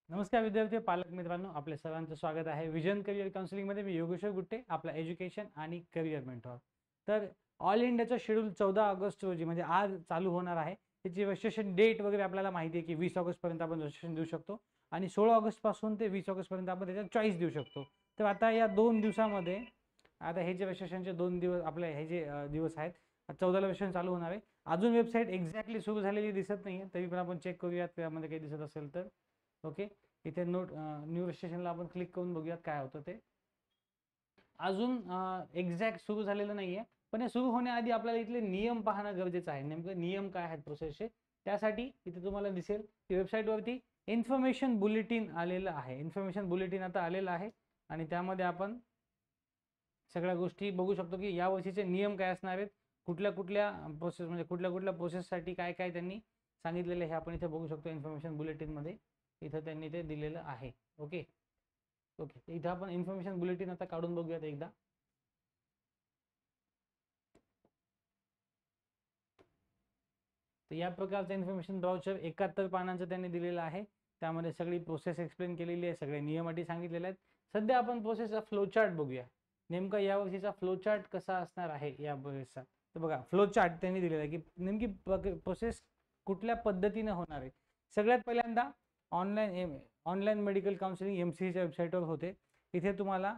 नमस्कार विद्यार्थी पालक मित्रांनो, आपल्या सर्वांचं स्वागत आहे विजन करिअर काउन्सिलिंगमध्ये. मी योगेश्वर गुट्टे, आपला एज्युकेशन आणि करिअर मेंटॉर. तर ऑल इंडियाचं शेड्यूल 14 ऑगस्ट रोजी म्हणजे आज चालू होणार आहे. त्याची रजिस्ट्रेशन डेट वगैरे आपल्याला माहिती आहे की 20 ऑगस्टपर्यंत आपण रजिस्ट्रेशन देऊ शकतो आणि 16 ऑगस्टपासून ते 20 ऑगस्टपर्यंत आपण त्याच्यात चॉईस देऊ शकतो. तर आता या 2 दिवसामध्ये आता हे जे रजिस्ट्रेशनचे 2 दिवस आपले हे जे दिवस आहेत, 14ला रजिस्ट्रेशन चालू होणार आहे. अजून वेबसाईट एक्झॅक्टली सुरू झालेली दिसत नाही आहे, तरी पण आपण चेक करूयात त्यामध्ये काही दिसत असेल तर. ओके, इथे नोट न्यू रजिस्ट्रेशनला आपण क्लिक करून बघूयात काय होतं ते. अजून एक्झॅक्ट सुरू झालेलं नाहीये, पण हे सुरू होण्याआधी आपल्याला इथले नियम पाहणं गरजेचं आहे. नेमकं नियम काय आहेत प्रोसेसचे, त्यासाठी इथे तुम्हाला दिसेल की वेबसाईटवरती इन्फॉर्मेशन बुलेटिन आलेलं आहे. इन्फॉर्मेशन बुलेटिन आता आलेलं आहे आणि त्यामध्ये आपण सगळ्या गोष्टी बघू शकतो की या वर्षीचे नियम काय असणार आहेत, कुठल्या कुठल्या प्रोसेस म्हणजे कुठल्या कुठल्या प्रोसेससाठी काय काय त्यांनी सांगितलेलं हे आपण इथे बघू शकतो. इन्फॉर्मेशन बुलेटिनमध्ये इथं त्यांनी ते दिलेलं आहे. ओके ओके, इथं आपण इन्फॉर्मेशन बुलेटिन आता काढून बघूयात एकदा. तर या प्रकारचं इन्फॉर्मेशन ब्राउचर 71 पानांचं त्यांनी दिलेलं आहे. त्यामध्ये सगळी प्रोसेस एक्सप्लेन केलेली आहे, सगळे नियम अटी सांगितलेले आहेत. सध्या आपण प्रोसेसचा फ्लोचार्ट बघूया. नेमका यावर्षीचा फ्लोचार्ट कसा असणार आहे या प्रोसेसचा. तर बघा, फ्लोचार्ट त्यांनी दिलेला आहे की नेमकी प्रोसेस कुठल्या पद्धतीने होणार आहे. सगळ्यात पहिल्यांदा ऑनलाईन मेडिकल काउन्सिलिंग MCCच्या वेबसाईटवर होते. इथे तुम्हाला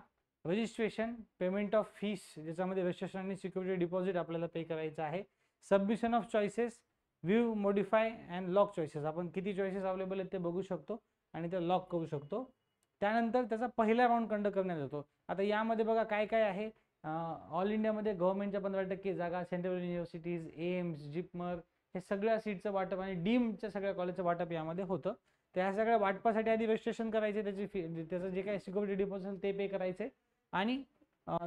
रजिस्ट्रेशन, पेमेंट ऑफ फीस, ज्याच्यामध्ये रजिस्ट्रेशन आणि सिक्युरिटी डिपॉझिट आपल्याला पे करायचं आहे, submission of choices, view, modify and lock choices, आपण किती चॉईसेस अवेलेबल आहेत ते बघू शकतो आणि ते लॉक करू शकतो. त्यानंतर त्याचा पहिला राऊंड कंडक्ट करण्यात येतो. आता यामध्ये बघा काय काय आहे. ऑल इंडियामध्ये गव्हर्नमेंटच्या 15% जागा, सेंट्रल युनिव्हर्सिटीज, एम्स, जिपमर हे सगळ्या सीटचं वाटप आणि डीमच्या सगळ्या कॉलेजचं वाटप यामध्ये होतं. त्या सगळ्या वाटपासाठी आधी रजिस्ट्रेशन करायचे, त्याची फी, त्याचं जे काही सिक्युरिटी डिपॉझिट ते पे करायचे आणि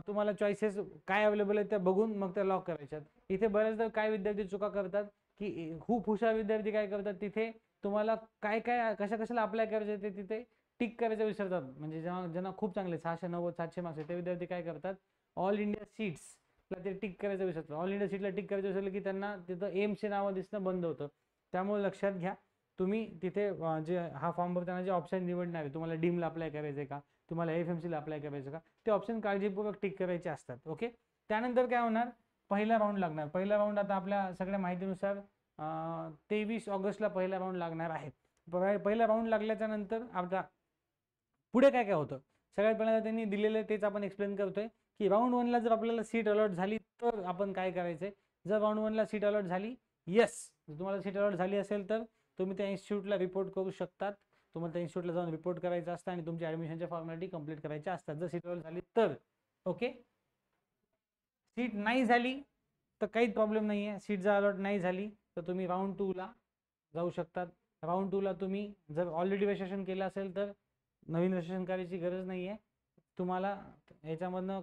तुम्हाला चॉईसेस काय अवेलेबल आहेत त्या बघून मग त्या लॉक करायच्यात. इथे बऱ्याचदा काय विद्यार्थी चुका करतात की खूप हुशार विद्यार्थी काय करतात, तिथे तुम्हाला काय काय कशा कशाला अप्लाय करायचे ते तिथे टिक करायचं विसरतात. म्हणजे जेव्हा ज्यांना खूप चांगले 690 700 मार्क्स ते विद्यार्थी काय करतात, ऑल इंडिया सीट्सला ते टिक करायचं विसरतात. ऑल इंडिया सीटला टिक करायचं विसरलं की त्यांना तिथं एम्सचे नावं दिसणं बंद होतं. त्यामुळे लक्षात घ्या, तुम्ही तिथे जे हा फॉर्म भरताना जे ऑप्शन निवडणार आहे, तुम्हाला डीमला अप्लाय करायचं का, तुम्हाला FMCला अप्लाय करायचं का, ते ऑप्शन काळजीपूर्वक टिक करायचे असतात. ओके, त्यानंतर काय होणार, पहिला राऊंड लागणार. पहिला राऊंड आता आपल्या सगळ्या माहितीनुसार 23 ऑगस्टला पहिला राऊंड लागणार आहे. पहिला राऊंड लागल्याच्या नंतर आता पुढे काय काय होतं, सगळ्यात पहिल्यांदा त्यांनी दिलेलं तेच आपण एक्सप्लेन करतोय की राऊंड 1ला जर आपल्याला सीट अलॉट झाली तर आपण काय करायचंय. जर राऊंड 1ला सीट अलॉट झाली, येस, तुम्हाला सीट अलॉट झाली असेल तर तुम्ही त्या इन्स्टिट्यूटला रिपोर्ट करू शकतात. तुम्हाला त्या इन्स्टिट्यूटला जाऊन रिपोर्ट करायचं असतं आणि तुमच्या ॲडमिशनच्या फॉर्मॅलिटी कंप्लीट करायच्या असतात जर सीट अलॉट झाली तर. ओके, सीट नाही झाली तर काहीच प्रॉब्लेम नाही आहे. सीट जर अलॉट नाही झाली तर तुम्ही राऊंड 2ला जाऊ शकतात. राऊंड 2ला तुम्ही जर ऑलरेडी रजिस्ट्रेशन केलं असेल तर नवीन रजिस्ट्रेशन करायची गरज नाही आहे तुम्हाला. याच्यामधनं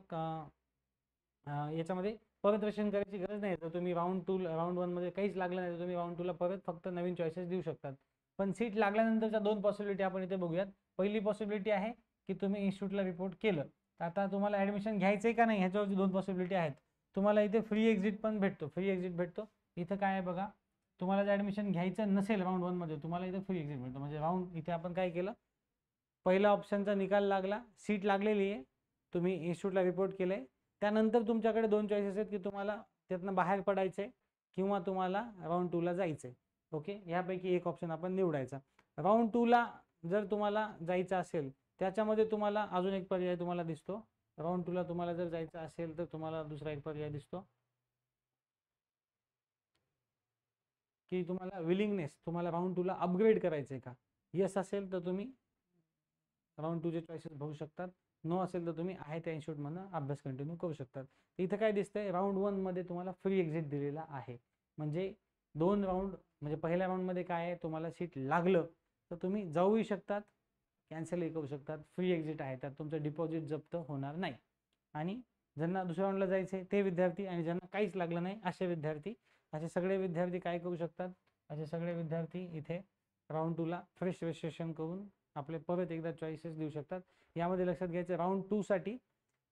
याच्यामध्ये परत रजिस्ट्रेशन करायची गरज नाही. तर तुम्ही राऊंड 1मध्ये काहीच लागलं नाही तर तुम्ही राऊंड 2ला परत फक्त नवीन चॉईसेस देऊ शकतात. पण सीट लागल्यानंतरच्या 2 पॉसिबिलिटी आपण इथे बघूयात. पहिली पॉसिबिलिटी आहे की तुम्ही इन्स्टिट्यूटला रिपोर्ट केलं तर आता तुम्हाला ॲडमिशन घ्यायचं आहे का नाही ह्याच्यावरची 2 पॉसिबिलिटी आहेत. तुम्हाला इथे फ्री एक्झिट पण भेटतो. फ्री एक्झिट भेटतो इथं काय आहे बघा, तुम्हाला जर ॲडमिशन घ्यायचं नसेल राऊंड 1मध्ये, तुम्हाला इथे फ्री एक्झिट भेटतो. म्हणजे राऊंड इथे आपण काय केलं, पहिला ऑप्शनचा निकाल लागला, सीट लागलेली आहे, तुम्ही इन्स्टिट्यूटला रिपोर्ट केलंय, त्यानंतर तुमच्याकडे 2 चॉईसेस आहेत की तुम्हाला त्यातनं बाहेर पडायचंय किंवा तुम्हाला राऊंड 2ला जायचंय. ओके, यापैकी एक ऑप्शन आपण निवडायचा. राऊंड 2ला जर तुम्हाला जायचं असेल त्याच्यामध्ये तुम्हाला अजून एक पर्याय तुम्हाला दिसतो. राऊंड 2ला तुम्हाला जर जायचं असेल तर तुम्हाला दुसरा एक पर्याय दिसतो की तुम्हाला विलिंगनेस, तुम्हाला राऊंड 2ला अपग्रेड करायचंय का. येस असेल तर तुम्ही राऊंड 2चे चॉईसेस बघू शकतात. नो असेल तर तुम्ही आहे त्या इन्स्टिट्यूटमधनं अभ्यास कंटिन्यू करू शकतात. इथं काय दिसतंय, राऊंड 1मध्ये तुम्हाला फ्री एक्झिट दिलेला आहे. म्हणजे 2 राऊंड, म्हणजे पहिल्या राऊंडमध्ये काय आहे, तुम्हाला सीट लागलं तर तुम्ही जाऊही शकतात, कॅन्सलही करू शकतात. फ्री एक्झिट आहे, त्यात तुमचं डिपॉझिट जप्त होणार नाही. आणि ज्यांना दुसऱ्या राऊंडला जायचे ते विद्यार्थी आणि ज्यांना काहीच लागलं नाही असे विद्यार्थी, असे सगळे विद्यार्थी काय करू शकतात, असे सगळे विद्यार्थी इथे राऊंड 2ला फ्रेश रजिस्ट्रेशन करून आपले परत एकदा चॉईसेस देऊ शकतात. यामध्ये लक्षात घ्यायचं, राऊंड 2 साठी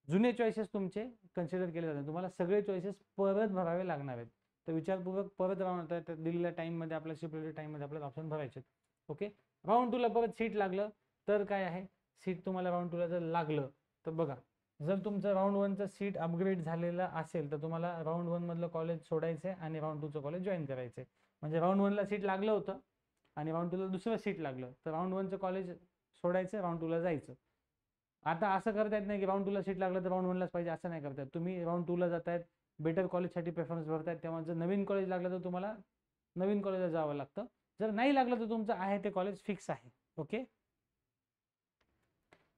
जुने चॉईसेस तुमचे कन्सिडर केले जातात. तुम्हाला सगळे चॉईसेस परत भरावे लागणार आहेत. तर विचारपूर्वक परत राऊंड दिलेल्या टाईममध्ये, आपल्या शिफ्टलेल्या टाईममध्ये आपल्याला ऑप्शन भरायचे. ओके. राऊंड 2ला परत सीट लागलं तर काय आहे, सीट तुम्हाला राऊंड 2ला जर लागलं तर बघा, जर तुमचं राऊंड 1चं सीट अपग्रेड झालेलं असेल तर तुम्हाला राऊंड 1 मधलं कॉलेज सोडायचं आहे आणि राऊंड 2चं कॉलेज जॉईन करायचं आहे. म्हणजे राऊंड 1ला सीट लागलं होतं आणि राऊंड 2ला दुसरं सीट लागलं तर राऊंड 1चं कॉलेज सोडायचं, राऊंड 2ला जायचं. आता असं करता येत नाही की राऊंड 2ला सीट लागलं तर राऊंड 1लाच पाहिजे, असं नाही करता येत. तुम्ही राऊंड 2ला जातायत, बेटर कॉलेजसाठी प्रेफरन्स भरतायत, तेव्हा जर नवीन कॉलेज लागलं तर तुम्हाला नवीन कॉलेजला जावं लागतं. जर नाही लागलं तर तुमचं आहे ते कॉलेज फिक्स आहे. ओके.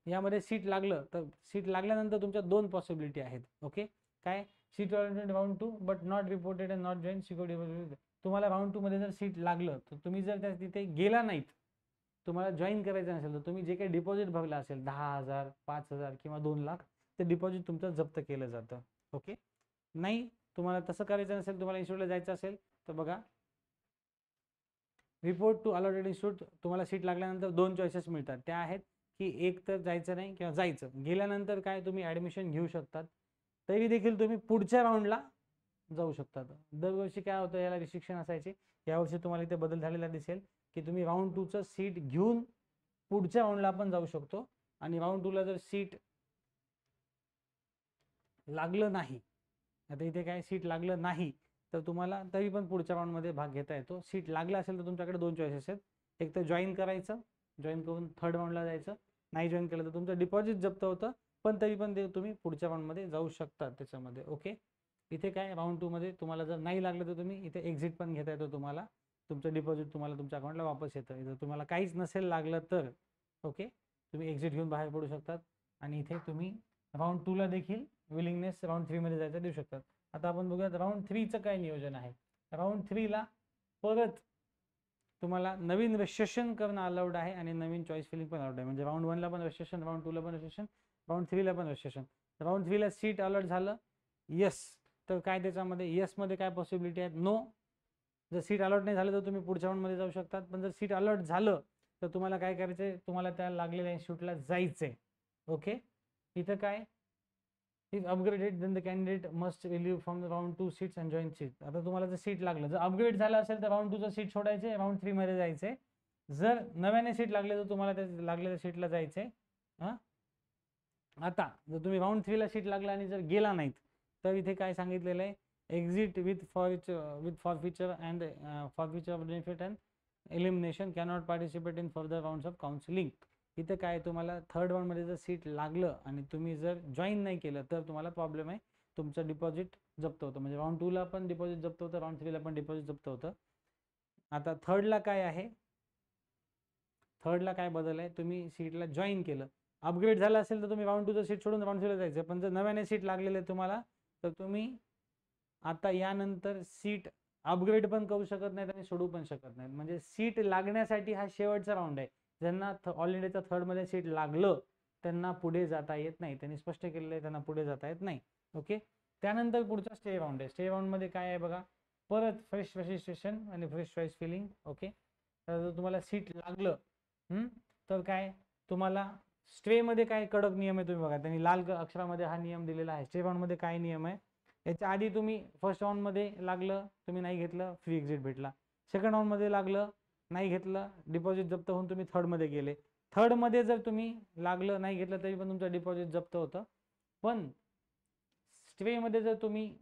यामध्ये सीट लागलं तर सीट लागल्यानंतर तुमच्या 2 पॉसिबिलिटी आहेत. ओके. काय, seat allotted round 2 but not reported and not join security. तुम्हाला राऊंड 2 मध्ये जर सीट लागलं तर तुम्ही जर त्या तिथे गेला नाहीत, तुम्हाला जॉईन करायचं नसेल तर तुम्ही जे काही डिपॉझिट भरलं असेल 10,000, 5,000 किंवा 2 लाख, ते डिपॉझिट तुमचं जप्त केलं जातं. ओके. नाही तुम्हाला तसं करायचं नसेल, तुम्हाला इन्स्टिट्यूटला जायचं असेल तर बघा, रिपोर्ट टू अलॉटेड इन्स्टिट्यूट, तुम्हाला सीट लागल्यानंतर 2 चॉईसेस मिळतात. त्या आहेत की एक तर जायचं नाही किंवा जायचं. गेल्यानंतर काय तुम्ही ॲडमिशन घेऊ शकतात, तरी देखील तुम्ही पुढच्या राऊंडला जाऊ शकतात. दरवर्षी काय होतं, याला रिस्ट्रिक्शन असायची. यावर्षी तुम्हाला इथे बदल झालेला दिसेल की तुम्ही राऊंड 2चं सीट घेऊन पुढच्या राऊंडला पण जाऊ शकतो. आणि राऊंड 2ला जर सीट लागलं नाही, आता इथे काय सीट लागलं नाही तर तुम्हाला तरी पण पुढच्या राऊंडमध्ये भाग घेता येतो. सीट लागला असेल तर तुमच्याकडे 2 चॉईसेस आहेत. एक तर जॉईन करायचं, जॉईन करून थर्ड राऊंडला जायचं. नाही जॉईन केलं तर तुमचं डिपॉझिट जप्त होतं, पण तरी पण ते तुम्ही पुढच्या राऊंडमध्ये जाऊ शकता त्याच्यामध्ये. ओके. इथे काय राऊंड 2 मध्ये तुम्हाला जर नाही लागलं तर तुम्ही इथे एक्झिट पण घेता येतो. तुम्हाला तुमचं डिपॉझिट तुम्हाला तुमच्या अकाउंटला वापस येतं. जर तुम्हाला काहीच नसेल लागलं तर ओके, तुम्ही एक्झिट घेऊन बाहेर पडू शकतात आणि इथे तुम्ही राऊंड 2ला देखील विलिंगनेस राऊंड 3 मध्ये जायचं देऊ शकतात. आता आपण बघूयात राऊंड 3चं काय नियोजन आहे. राऊंड 3ला परत तुम्हाला नवीन रजिस्ट्रेशन करणं अलाउड आहे आणि नवीन चॉईस फिलिंग पण अलाउड आहे. म्हणजे राऊंड 1ला पण रजिस्ट्रेशन, राऊंड 2ला पण रजिस्ट्रेशन, राऊंड 3ला पण रजिस्ट्रेशन. राऊंड 3ला सीट अलॉट झालं येस, तर काय त्याच्यामध्ये येसमध्ये काय पॉसिबिलिटी आहेत, नो. जर सीट अलॉट नाही झालं तर तुम्ही पुढच्या राऊंडमध्ये जाऊ शकतात. पण जर सीट अलॉट झालं तर तुम्हाला काय करायचंय, तुम्हाला त्या लागलेल्या इन्स्टिट्यूटला जायचंय. ओके. इथं काय, if upgraded then the candidate must relieve from the round 2 seats and join seat. आता तुम्हाला जर सीट लागलं, जर अपग्रेड झालं असेल तर राऊंड 2चं सीट सोडायचे, राऊंड 3 मध्ये जायचे. जर नव्याने सीट लागले तर तुम्हाला त्या लागलेल्या सीटला जायचे. हां, आता जर तुम्ही राऊंड 3ला सीट लागला आणि जर गेला नाहीत तर इथे काय सांगितलेलं आहे, exit with forfeiture and forfeiture of benefit and elimination cannot participate in further rounds of counselling. इथं काय, तुम्हाला थर्ड राऊंडमध्ये जर सीट लागलं आणि तुम्ही जर जॉईन नाही केलं तर तुम्हाला प्रॉब्लेम आहे, तुमचं डिपॉझिट जप्त होतं. म्हणजे राऊंड 2ला पण डिपॉझिट जप्त होतं, राऊंड 3ला पण डिपॉझिट जप्त होतं. आता थर्डला काय आहे, थर्डला काय बदल आहे, तुम्ही सीटला जॉईन केलं, अपग्रेड झालं असेल तर तुम्ही राऊंड 2चं सीट सोडून राऊंड 3ला जायचं. पण जर नव्याने सीट लागलेलं आहे तुम्हाला तर तुम्ही आता यानंतर सीट अपग्रेड पण करू शकत नाहीत आणि सोडू पण शकत नाहीत. म्हणजे सीट लागण्यासाठी हा शेवटचा राऊंड आहे. ज्यांना ऑल इंडियाच्या थर्डमध्ये सीट लागलं त्यांना पुढे जाता येत नाही. त्यांनी स्पष्ट केलेलं आहे त्यांना पुढे जाता येत नाही. ओके. त्यानंतर पुढचा स्टे राऊंड आहे. स्टे राऊंडमध्ये काय आहे बघा, परत फ्रेश रजिस्ट्रेशन आणि फ्रेश चॉईस फिलिंग. ओके. तर जर तुम्हाला सीट लागलं तर काय, तुम्हाला स्टेमध्ये काय कडक नियम आहे तुम्ही बघा, त्यांनी लाल अक्षरामध्ये हा नियम दिलेला आहे. स्टे राऊंडमध्ये काय नियम आहे, याच्या आधी तुम्ही फर्स्ट राऊंडमध्ये लागलं, तुम्ही नाही घेतलं, फ्री एक्झिट भेटला. सेकंड राऊंडमध्ये लागलं, नाही घेतलं, डिपॉझिट जप्त होऊन तुम्ही थर्डमध्ये गेले. थर्डमध्ये जर तुम्ही लागलं नाही घेतलं तरी पण तुमचं डिपॉझिट जप्त होतं. पण स्टेमध्ये जर तुम्ही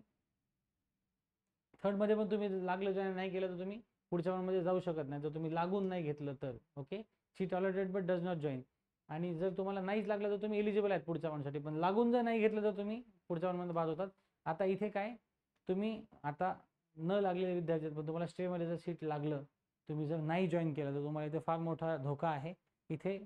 थर्डमध्ये पण तुम्ही लागलं जर नाही केलं तर तुम्ही पुढच्या राऊंडमध्ये जाऊ शकत नाही, जर तुम्ही लागून नाही घेतलं तर. Okay. Seat allotted but does not join. आणि जर तुम्हाला नाहीच लागलं तर तुम्ही एलिजिबल आहेत पुढच्या राऊंडसाठी, पण लागून जर नाही घेतलं तर तुम्ही पुढच्या राऊंडमध्ये बाद होतात. आता इथे काय, तुम्ही आता न लागलेले विद्यार्थी पण तुम्हाला स्टेमध्ये जर सीट लागलं, तुम्ही जर नाही जॉईन केलं तर तुम्हाला इथे फार मोठा धोका आहे. इथे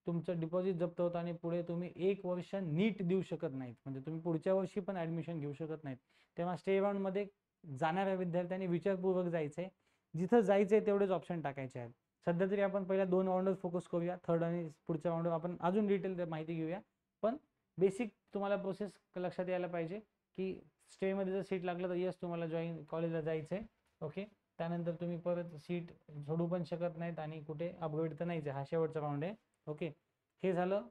तुमचं डिपॉझिट जप्त होतं आणि पुढे तुम्ही 1 वर्ष नीट देऊ शकत नाहीत. म्हणजे तुम्ही पुढच्या वर्षी पण ॲडमिशन घेऊ शकत नाहीत. तेव्हा स्टे राऊंडमध्ये जाणाऱ्या विद्यार्थ्यांनी विचारपूर्वक जायचंय. जिथं जायचंय तेवढेच ऑप्शन टाकायचे आहेत. सध्या तरी आपण पहिल्या 2 राऊंडवर फोकस करूया, थर्ड आणि पुढच्या राऊंडवर आपण अजून डिटेल माहिती घेऊया. पण बेसिक तुम्हाला प्रोसेस लक्षात यायला पाहिजे की स्टेमध्ये जर सीट लागलं तर येस तुम्हाला जॉईन कॉलेजला जायचंय. ओके. त्यानंतर तुम्ही परत सीट सोडू पण शकत नाहीत आणि कुठे अपग्रेड तर नाहीच आहे. हा शेवटचा राऊंड आहे. ओके. हे झालं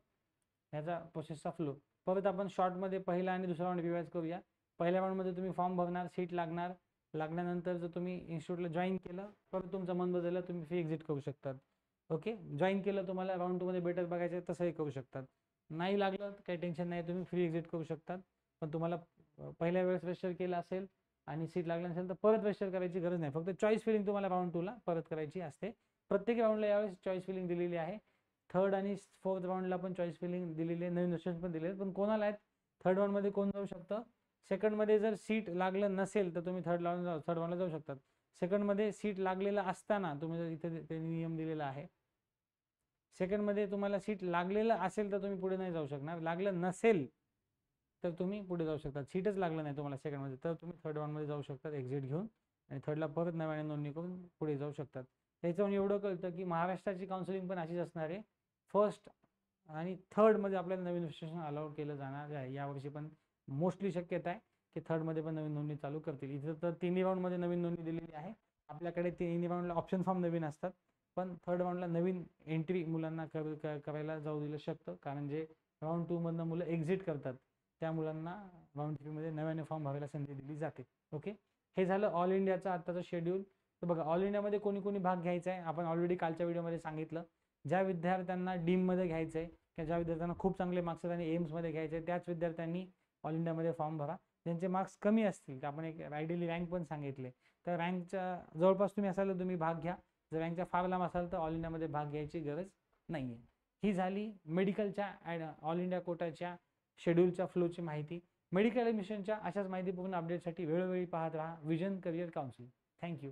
ह्याचा प्रोसेसचा फ्लो. परत आपण शॉर्टमध्ये पहिला आणि दुसरा राऊंड रिवाइज करूया. पहिल्या राऊंडमध्ये तुम्ही फॉर्म भरणार, सीट लागणार, लागल्यानंतर जर तुम्ही इन्स्टिट्यूटला जॉईन केलं, परत तुमचं मन बदललं, तुम्ही फी एक्झिट करू शकतात. ओके, जॉईन केलं, तुम्हाला राऊंड 2 मध्ये बेटर बघायचं आहे तसंही करू शकतात. नाही लागलं काही टेन्शन नाही, तुम्ही फ्री एक्झिट करू शकतात. पण तुम्हाला पहिल्या वेळेस रजिस्टर केलं असेल आणि सीट लागलं नसेल तर परत रजिस्टर करायची गरज नाही. फक्त चॉईस फिलिंग तुम्हाला राऊंड 2 ला परत करायची असते. प्रत्येक राऊंडला यावेळेस चॉईस फिलिंग दिलेली आहे. 3rd आणि 4th राऊंडला पण चॉईस फिलिंग दिलेली आहे, नवीन ऑप्शन पण दिले आहेत. पण कोणाला आहेत? 3rd राऊंडमध्ये कोण जाऊ शकतं? सेकंडमध्ये जर सीट लागलं नसेल तर तुम्ही 3rd राऊंडला जाऊ शकतात. सेकंडमध्ये सीट लागलेलं असताना तुम्ही इथे नियम दिलेला आहे. सेकंडमध्ये तुम्हाला सीट लागलेलं असेल तर तुम्ही पुढे नाही जाऊ शकणार. लागलं नसेल तर तुम्ही पुढे जाऊ शकता. सीटच लागलं नाही तुम्हाला सेकंडमध्ये तर तुम्ही 3rd राऊंडमध्ये जाऊ शकतात एक्झिट घेऊन आणि 3rdला परत नव्याने नोंदणी करून पुढे जाऊ शकतात. त्याच्यावरून एवढं कळतं की महाराष्ट्राची काउन्सिलिंग पण अशीच असणार आहे. 1st आणि 3rd मध्ये आपल्याला नवीन रजिस्ट्रेशन अलाउड केलं जाणार आहे. यावर्षी पण मोस्टली शक्यता आहे की 3rd मध्ये पण नवीन नोंदणी चालू करतील. इथं तर 3 राऊंडमध्ये नवीन नोंदणी दिलेली आहे. आपल्याकडे 3 राऊंडला ऑप्शन फॉर्म नवीन असतात, पण 3rd राऊंडला नवीन एंट्री मुलांना करायला जाऊ दिलं शकतं. कारण जे राऊंड 2 मधनं मुलं एक्झिट करतात त्या मुलांना राऊंड 3 मध्ये नव्याने फॉर्म भरायला संधी दिली जाते. ओके, हे झालं ऑल इंडियाचं आत्ताचं शेड्यूल. तर बघा, ऑल इंडियामध्ये कोणी कोणी भाग घ्यायचा आहे आपण ऑलरेडी कालच्या व्हिडिओमध्ये सांगितलं. ज्या विद्यार्थ्यांना डीममध्ये घ्यायचं आहे किंवा ज्या विद्यार्थ्यांना खूप चांगले मार्क्स आहेत आणि एम्समध्ये घ्यायचे आहे त्याच विद्यार्थ्यांनी ऑल इंडियामध्ये फॉर्म भरा. ज्यांचे मार्क्स कमी असतील तर आपण एक आयडियली रँक पण सांगितले, तर रँकच्या जवळपास तुम्ही असाल तर तुम्ही भाग घ्या. जर रँकच्या फार लांब असाल तर ऑल इंडियामध्ये भाग घ्यायची गरज नाही आहे. ही झाली मेडिकलच्या ऑल इंडिया कोटाच्या शेड्यूलच्या फ्लोची माहिती. मेडिकल ॲडमिशनच्या अशाच माहितीपूर्ण अपडेटसाठी वेळोवेळी पाहत राहा विजन करिअर काउन्सिल. थँक्यू.